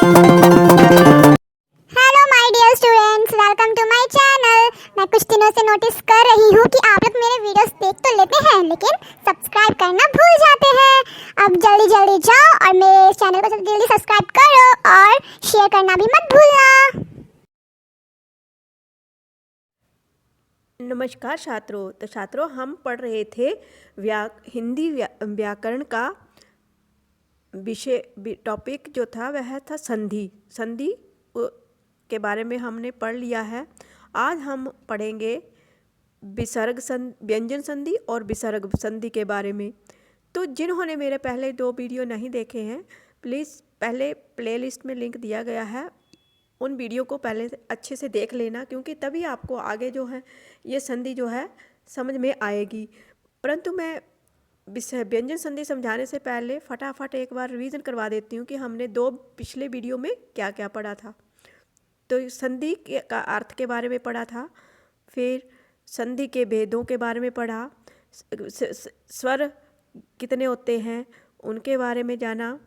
Hello my dear students, welcome to my channel. मैं कुछ दिनों से नोटिस कर रही हूँ कि आप लोग मेरे वीडियोस देख तो लेते हैं लेकिन सब्सक्राइब करना भूल जाते हैं। अब जल्दी जल्दी जाओ और मेरे चैनल को जल्दी जल्दी सब्सक्राइब करो और शेयर करना भी मत भूलना। नमस्कार छात्रों। तो छात्रों, हम पढ़ रहे थे हिंदी व्याकरण का विषय टॉपिक जो था वह था संधि। संधि के बारे में हमने पढ़ लिया है। आज हम पढ़ेंगे व्यंजन संधि और विसर्ग संधि के बारे में। तो जिन्होंने मेरे पहले 2 वीडियो नहीं देखे हैं, प्लीज़ पहले प्लेलिस्ट में लिंक दिया गया है, उन वीडियो को पहले अच्छे से देख लेना, क्योंकि तभी आपको आगे जो है ये संधि जो है समझ में आएगी। परंतु मैं व्यंजन संधि समझाने से पहले फटाफट एक बार रिवीजन करवा देती हूँ कि हमने 2 पिछले वीडियो में क्या क्या पढ़ा था। तो संधि का अर्थ के बारे में पढ़ा था, फिर संधि के भेदों के बारे में पढ़ा, स्वर कितने होते हैं उनके बारे में जाना।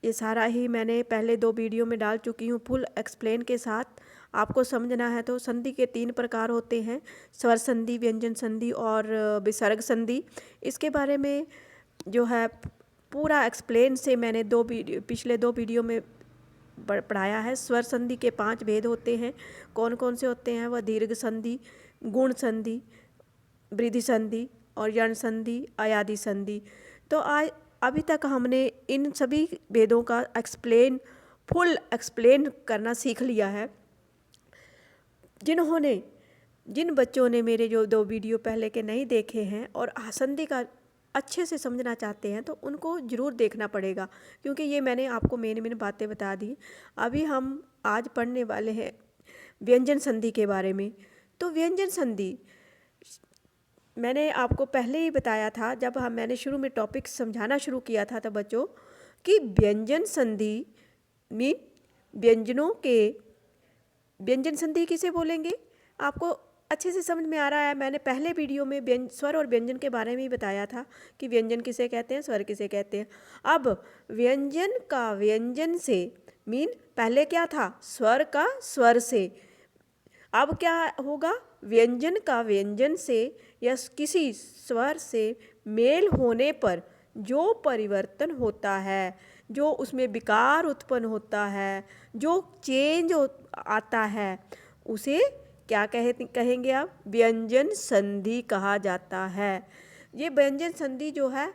ये सारा ही मैंने पहले 2 वीडियो में डाल चुकी हूँ फुल एक्सप्लेन के साथ। आपको समझना है तो संधि के 3 प्रकार होते हैं, स्वर संधि, व्यंजन संधि और विसर्ग संधि। इसके बारे में जो है पूरा एक्सप्लेन से मैंने पिछले 2 वीडियो में पढ़ाया है। स्वर संधि के 5 भेद होते हैं। कौन कौन से होते हैं? वह दीर्घ संधि, गुण संधि, वृद्धि संधि और यण संधि, अयादि संधि। तो आज अभी तक हमने इन सभी भेदों का फुल एक्सप्लेन करना सीख लिया है। जिन बच्चों ने मेरे जो 2 वीडियो पहले के नहीं देखे हैं और संधि का अच्छे से समझना चाहते हैं तो उनको ज़रूर देखना पड़ेगा, क्योंकि ये मैंने आपको मेन बातें बता दी। अभी हम आज पढ़ने वाले हैं व्यंजन संधि के बारे में। तो व्यंजन संधि मैंने आपको पहले ही बताया था, जब मैंने शुरू में टॉपिक समझाना शुरू किया था तब बच्चों, कि व्यंजन संधि मीन व्यंजन संधि किसे बोलेंगे आपको अच्छे से समझ में आ रहा है। मैंने पहले वीडियो में स्वर और व्यंजन के बारे में ही बताया था कि व्यंजन किसे कहते हैं, स्वर किसे कहते हैं। अब व्यंजन का व्यंजन से मीन पहले क्या था? स्वर का स्वर से। अब क्या होगा? व्यंजन का व्यंजन से या किसी स्वर से मेल होने पर जो परिवर्तन होता है, जो उसमें विकार उत्पन्न होता है, जो चेंज आता है, उसे क्या कहेंगे आप? व्यंजन संधि कहा जाता है। ये व्यंजन संधि जो है,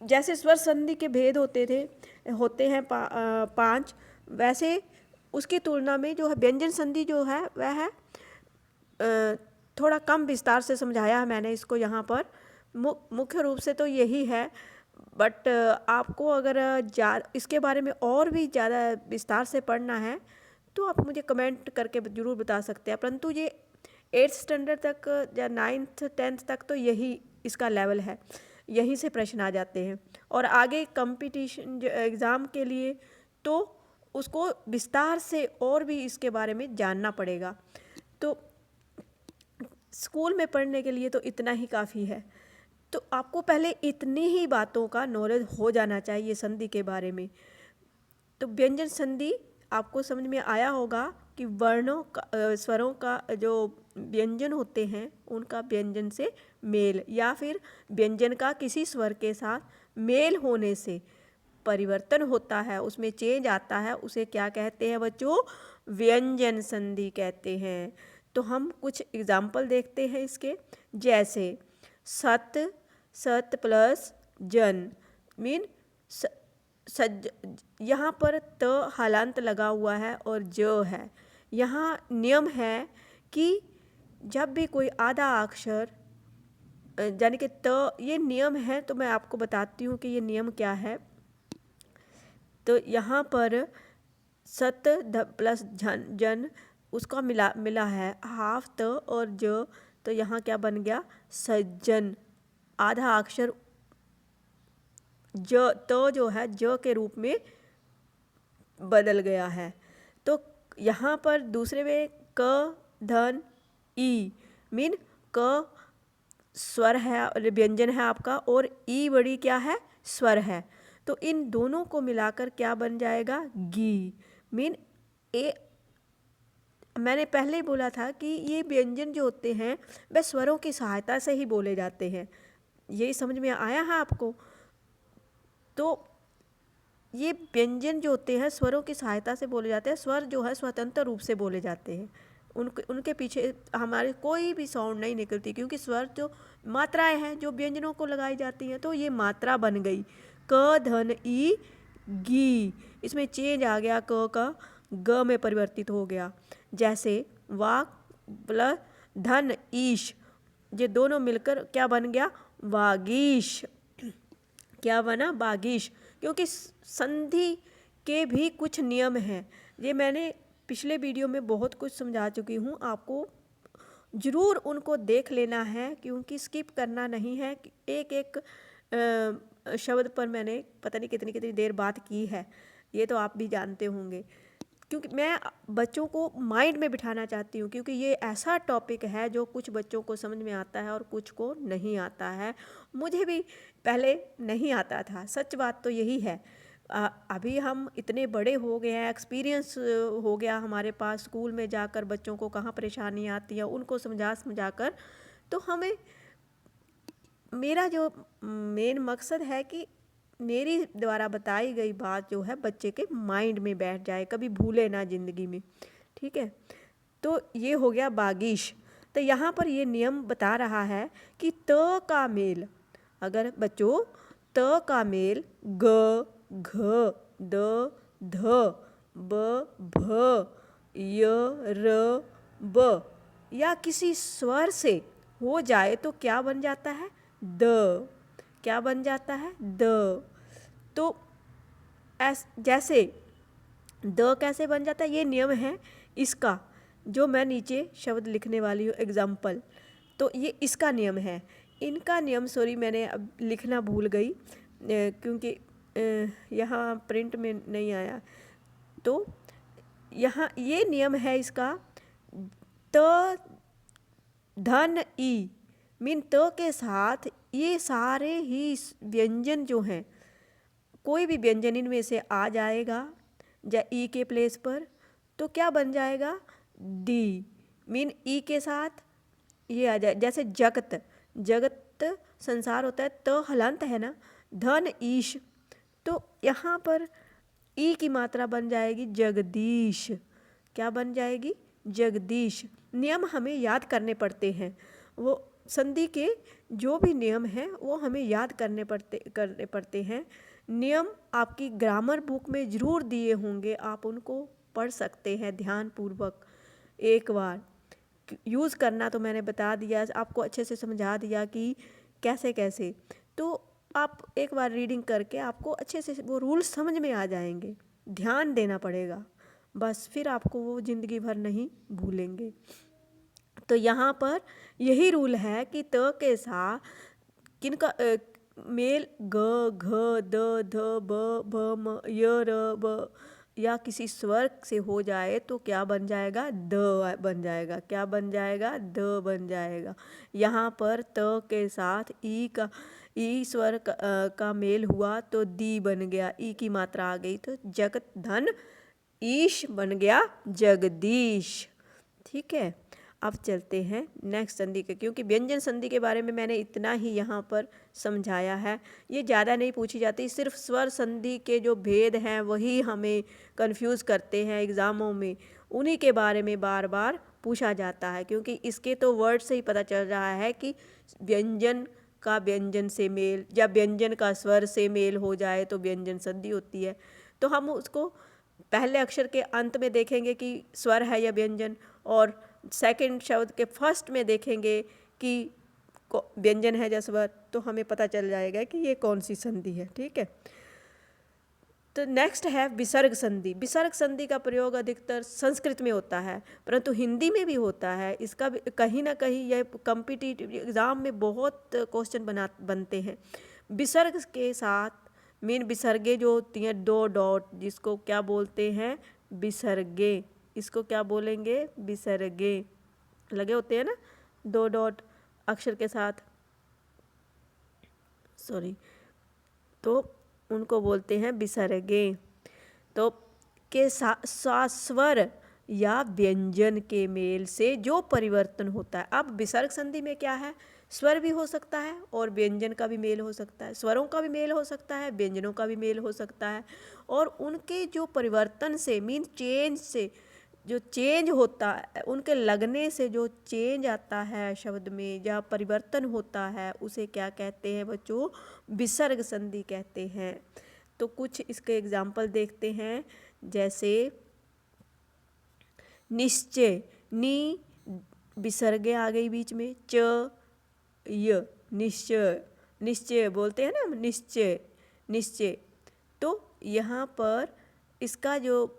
जैसे स्वर संधि के भेद होते हैं 5, वैसे उसकी तुलना में जो है व्यंजन संधि जो है वह है थोड़ा कम विस्तार से समझाया है मैंने इसको यहाँ पर। मुख्य रूप से तो यही है, बट आपको अगर इसके बारे में और भी ज़्यादा विस्तार से पढ़ना है तो आप मुझे कमेंट करके ज़रूर बता सकते हैं। परंतु ये 8th स्टैंडर्ड तक या 9th 10th तक तो यही इसका लेवल है, यहीं से प्रश्न आ जाते हैं। और आगे कंपटीशन एग्ज़ाम के लिए तो उसको विस्तार से और भी इसके बारे में जानना पड़ेगा। तो स्कूल में पढ़ने के लिए तो इतना ही काफ़ी है। तो आपको पहले इतनी ही बातों का नॉलेज हो जाना चाहिए संधि के बारे में। तो व्यंजन संधि आपको समझ में आया होगा कि स्वरों का जो व्यंजन होते हैं उनका व्यंजन से मेल, या फिर व्यंजन का किसी स्वर के साथ मेल होने से परिवर्तन होता है, उसमें चेंज आता है, उसे क्या कहते हैं बच्चों? व्यंजन संधि कहते हैं। तो हम कुछ एग्जाम्पल देखते हैं इसके, जैसे सत प्लस जन मीन यहाँ पर त हलांत लगा हुआ है और ज है। यहाँ नियम है कि जब भी कोई आधा अक्षर यानी कि त, ये नियम है, तो मैं आपको बताती हूँ कि ये नियम क्या है। तो यहाँ पर सत प्लस जन उसका मिला है हाफ त और ज, तो यहाँ क्या बन गया? सज्जन। आधा अक्षर जो है ज के रूप में बदल गया है। तो यहाँ पर दूसरे में क धन ई मीन क स्वर है, व्यंजन है आपका, और ई बड़ी क्या है? स्वर है। तो इन दोनों को मिलाकर क्या बन जाएगा, गी। मीन ए, मैंने पहले ही बोला था कि ये व्यंजन जो होते हैं वह स्वरों की सहायता से ही बोले जाते हैं। यही समझ में आया है आपको? तो ये व्यंजन जो होते हैं स्वरों की सहायता से बोले जाते हैं। स्वर जो है स्वतंत्र रूप से बोले जाते हैं, उनके पीछे हमारे कोई भी साउंड नहीं निकलती, क्योंकि स्वर जो मात्राएं हैं जो व्यंजनों को लगाई जाती हैं, तो ये मात्रा बन गई क धन ई गी। इसमें चेंज आ गया, क का ग में परिवर्तित हो गया। जैसे वाक प्लस धन ईश, ये दोनों मिलकर क्या बन गया, वागीश। क्या बना, बागीश। क्योंकि संधि के भी कुछ नियम हैं, ये मैंने पिछले वीडियो में बहुत कुछ समझा चुकी हूँ, आपको ज़रूर उनको देख लेना है, क्योंकि स्किप करना नहीं है। एक एक शब्द पर मैंने पता नहीं कितनी कितनी देर बात की है, ये तो आप भी जानते होंगे, क्योंकि मैं बच्चों को माइंड में बिठाना चाहती हूँ, क्योंकि ये ऐसा टॉपिक है जो कुछ बच्चों को समझ में आता है और कुछ को नहीं आता है। मुझे भी पहले नहीं आता था, सच बात तो यही है। अभी हम इतने बड़े हो गए हैं, एक्सपीरियंस हो गया हमारे पास, स्कूल में जाकर बच्चों को कहाँ परेशानी आती है उनको समझा कर, तो हमें, मेरा जो मेन मकसद है कि मेरी द्वारा बताई गई बात जो है बच्चे के माइंड में बैठ जाए, कभी भूले ना ज़िंदगी में, ठीक है। तो ये हो गया बागीश। तो यहाँ पर ये नियम बता रहा है कि त का मेल, अगर बच्चों त का मेल ग घ द ध ब भ य र ब या किसी स्वर से हो जाए तो क्या बन जाता है, द। क्या बन जाता है, द। तो जैसे द कैसे बन जाता है, ये नियम है इसका, जो मैं नीचे शब्द लिखने वाली हूँ एग्जाम्पल, तो ये इसका नियम है। इनका नियम सॉरी मैंने अब लिखना भूल गई, क्योंकि यहाँ प्रिंट में नहीं आया। तो यहाँ ये नियम है इसका, त धन ई, मीन त के साथ ये सारे ही व्यंजन जो हैं, कोई भी व्यंजन इनमें से आ जाएगा या ई के प्लेस पर, तो क्या बन जाएगा, दी। मीन ई के साथ ये आ जाए, जैसे जगत, जगत संसार होता है, तो हलंत है ना, धन ईश, तो यहाँ पर ई की मात्रा बन जाएगी जगदीश। क्या बन जाएगी, जगदीश। नियम हमें याद करने पड़ते हैं, वो संधि के जो भी नियम हैं वो हमें याद करने पड़ते हैं। नियम आपकी ग्रामर बुक में ज़रूर दिए होंगे, आप उनको पढ़ सकते हैं ध्यानपूर्वक एक बार। यूज़ करना तो मैंने बता दिया, आपको अच्छे से समझा दिया कि कैसे कैसे, तो आप एक बार रीडिंग करके आपको अच्छे से वो रूल समझ में आ जाएंगे। ध्यान देना पड़ेगा बस, फिर आपको वो ज़िंदगी भर नहीं भूलेंगे। तो यहाँ पर यही रूल है कि त के साथ किनका मेल ग घ द ध ब भ म य र ब या किसी स्वर से हो जाए तो क्या बन जाएगा, द बन जाएगा। क्या बन जाएगा, द बन जाएगा। यहाँ पर त के साथ ई स्वर का मेल हुआ तो दी बन गया, ई की मात्रा आ गई तो जगत धन ईश बन गया जगदीश। ठीक है, अब चलते हैं नेक्स्ट संधि के, क्योंकि व्यंजन संधि के बारे में मैंने इतना ही यहाँ पर समझाया है, ये ज़्यादा नहीं पूछी जाती। सिर्फ स्वर संधि के जो भेद हैं वही हमें कंफ्यूज करते हैं एग्ज़ामों में, उन्हीं के बारे में बार बार पूछा जाता है, क्योंकि इसके तो वर्ड से ही पता चल रहा है कि व्यंजन का व्यंजन से मेल या व्यंजन का स्वर से मेल हो जाए तो व्यंजन संधि होती है। तो हम उसको पहले अक्षर के अंत में देखेंगे कि स्वर है या व्यंजन, और सेकंड शब्द के फर्स्ट में देखेंगे कि व्यंजन है या स्वर, तो हमें पता चल जाएगा कि ये कौन सी संधि है। ठीक है, तो नेक्स्ट है विसर्ग संधि। विसर्ग संधि का प्रयोग अधिकतर संस्कृत में होता है, परंतु हिंदी में भी होता है। इसका कहीं ना कहीं यह कॉम्पिटिटिव एग्ज़ाम में बहुत क्वेश्चन बनते हैं। विसर्ग के साथ मीन विसर्गे जो होती हैं, दो डॉट, जिसको क्या बोलते हैं, विसर्गे। इसको क्या बोलेंगे, विसर्गे लगे होते हैं ना, दो डॉट अक्षर के साथ, सॉरी। तो उनको बोलते हैं विसर्गें। तो के स्वर या व्यंजन के मेल से जो परिवर्तन होता है। अब विसर्ग संधि में क्या है, स्वर भी हो सकता है और व्यंजन का भी मेल हो सकता है, स्वरों का भी मेल हो सकता है, व्यंजनों का भी मेल हो सकता है, और उनके जो परिवर्तन से मीन चेंज से जो चेंज होता है, उनके लगने से जो चेंज आता है शब्द में या परिवर्तन होता है, उसे क्या कहते हैं बच्चों, विसर्ग संधि कहते हैं। तो कुछ इसके एग्जाम्पल देखते हैं, जैसे निश्चय, नी विसर्गे आ गई बीच में, च य, निश्चय, निश्चय बोलते हैं ना हम, निश्चय, निश्चय। तो यहाँ पर इसका जो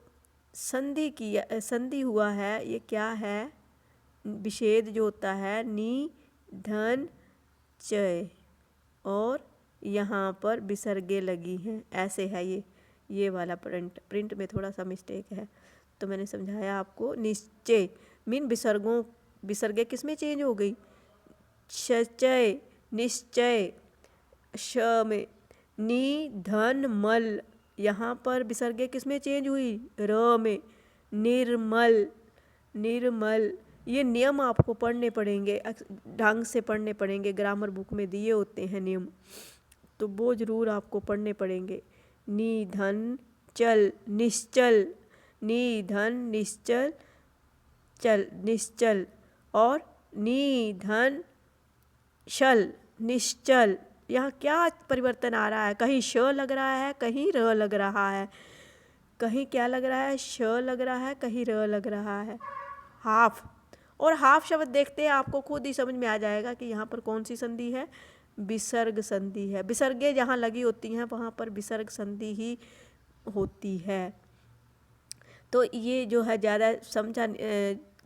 संधि हुआ है, ये क्या है, विच्छेद जो होता है, नी धन चय, और यहाँ पर विसर्गे लगी हैं, ऐसे है ये वाला प्रिंट में थोड़ा सा मिस्टेक है, तो मैंने समझाया आपको। निश्चय मीन विसर्गे किस में चेंज हो गई, चय, निश्चय, श में, नी धन मल, यहाँ पर विसर्गे किस में चेंज हुई, र में, निर्मल, निर्मल। ये नियम आपको पढ़ने पड़ेंगे, ढंग से पढ़ने पड़ेंगे, ग्रामर बुक में दिए होते हैं नियम, तो वो जरूर आपको पढ़ने पड़ेंगे। निधन चल, निश्चल, निधन निश्चल, चल निश्चल, और निधन शल, निश्चल। यहाँ क्या परिवर्तन आ रहा है, कहीं श लग रहा है, कहीं र लग रहा है, कहीं क्या लग रहा है, श लग रहा है, कहीं र लग रहा है। हाफ, और हाफ शब्द देखते हैं, आपको खुद ही समझ में आ जाएगा कि यहाँ पर कौन सी संधि है, विसर्ग संधि है। विसर्गे जहाँ लगी होती हैं वहाँ पर विसर्ग संधि ही होती है। तो ये जो है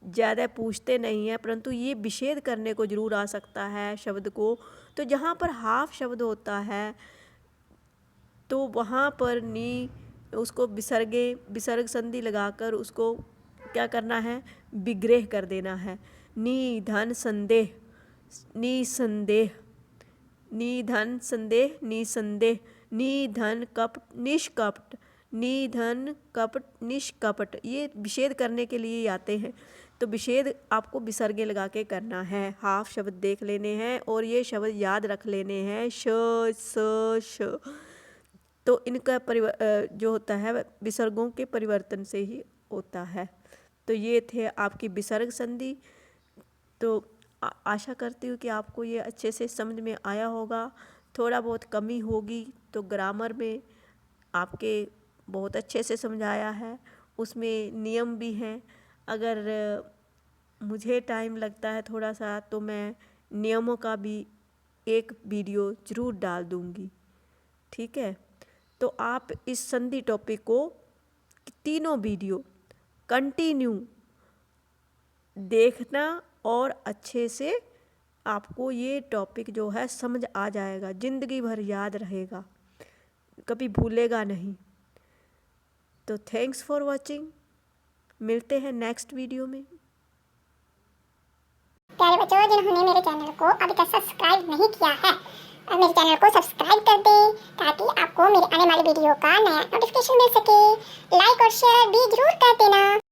ज़्यादा पूछते नहीं हैं, परंतु ये विच्छेद करने को जरूर आ सकता है शब्द को। तो जहाँ पर हाफ शब्द होता है तो वहाँ पर नी उसको विसर्ग संधि लगाकर उसको क्या करना है, विग्रह कर देना है। निधन संदेह, निसंदेह, निधन संदेह, निसंदेह, निधन कपट, निष्कपट, निधन कपट, निष्कपट, ये विच्छेद करने के लिए आते हैं। तो विच्छेद आपको विसर्गे लगा के करना है। हाफ शब्द देख लेने हैं और ये शब्द याद रख लेने हैं, श स श। तो इनका जो होता है विसर्गों के परिवर्तन से ही होता है। तो ये थे आपकी विसर्ग संधि। तो आशा करती हूँ कि आपको ये अच्छे से समझ में आया होगा। थोड़ा बहुत कमी होगी तो ग्रामर में आपके बहुत अच्छे से समझाया है, उसमें नियम भी हैं। अगर मुझे टाइम लगता है थोड़ा सा तो मैं नियमों का भी एक वीडियो ज़रूर डाल दूँगी, ठीक है। तो आप इस संधि टॉपिक को तीनों वीडियो कंटिन्यू देखना और अच्छे से आपको ये टॉपिक जो है समझ आ जाएगा, ज़िंदगी भर याद रहेगा, कभी भूलेगा नहीं। तो थैंक्स फॉर वॉचिंग, मिलते हैं नेक्स्ट वीडियो में। प्यारे बच्चों, जिन्होंने मेरे चैनल को अभी तक सब्सक्राइब नहीं किया है, मेरे चैनल को सब्सक्राइब कर दें ताकि आपको मेरे आने वाली वीडियो का नया नोटिफिकेशन मिल सके। लाइक और शेयर भी जरूर कर देना।